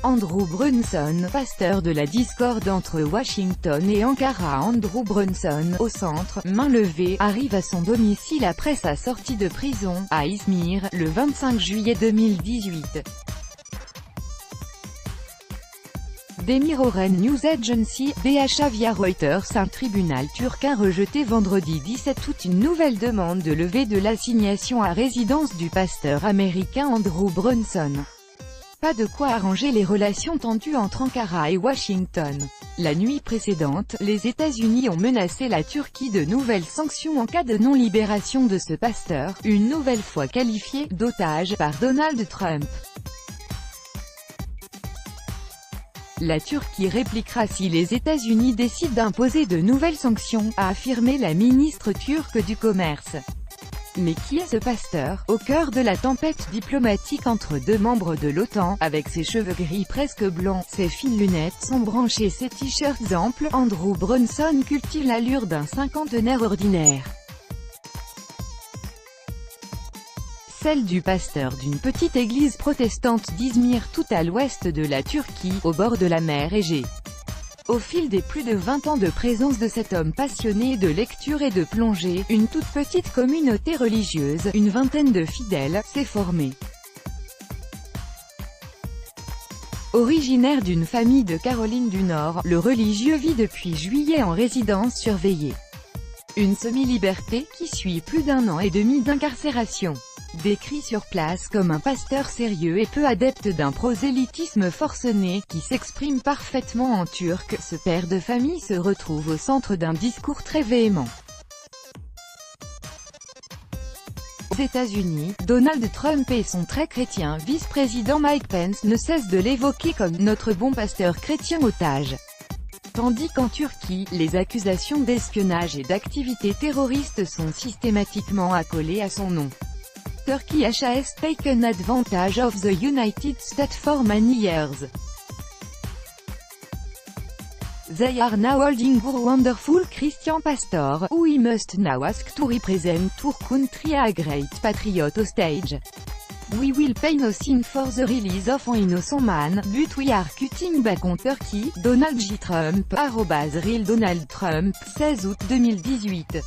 Andrew Brunson, pasteur de la discorde entre Washington et Ankara. Andrew Brunson, au centre, main levée, arrive à son domicile après sa sortie de prison, à Izmir, le 25 juillet 2018. Demirören News Agency, DHA via Reuters. Un tribunal turc a rejeté vendredi 17 août une nouvelle demande de levée de l'assignation à résidence du pasteur américain Andrew Brunson. Pas de quoi arranger les relations tendues entre Ankara et Washington. La nuit précédente, les États-Unis ont menacé la Turquie de nouvelles sanctions en cas de non-libération de ce pasteur, une nouvelle fois qualifié d'otage par Donald Trump. La Turquie répliquera si les États-Unis décident d'imposer de nouvelles sanctions, a affirmé la ministre turque du Commerce. Mais qui est ce pasteur, au cœur de la tempête diplomatique entre deux membres de l'OTAN, avec ses cheveux gris presque blancs, ses fines lunettes sombres et ses t-shirts amples? Andrew Brunson cultive l'allure d'un cinquantenaire ordinaire. Celle du pasteur d'une petite église protestante d'Izmir, tout à l'ouest de la Turquie, au bord de la mer Égée. Au fil des plus de 20 ans de présence de cet homme passionné de lecture et de plongée, une toute petite communauté religieuse, une vingtaine de fidèles, s'est formée. Originaire d'une famille de Caroline du Nord, le religieux vit depuis juillet en résidence surveillée. Une semi-liberté qui suit plus d'1 an et demi d'incarcération. Décrit sur place comme un pasteur sérieux et peu adepte d'un prosélytisme forcené, qui s'exprime parfaitement en turc, ce père de famille se retrouve au centre d'un discours très véhément. Aux États-Unis, Donald Trump et son très chrétien vice-président Mike Pence ne cessent de l'évoquer comme « notre bon pasteur chrétien otage ». Tandis qu'en Turquie, les accusations d'espionnage et d'activités terroristes sont systématiquement accolées à son nom. Turkey has taken advantage of the United States for many years. They are now holding our wonderful Christian pastor, who we must now ask to represent our country a great patriot hostage. We will pay nothing for the release of an innocent man, but we are cutting back on Turkey. Donald J. Trump, @RealDonaldTrump, 16 août 2018.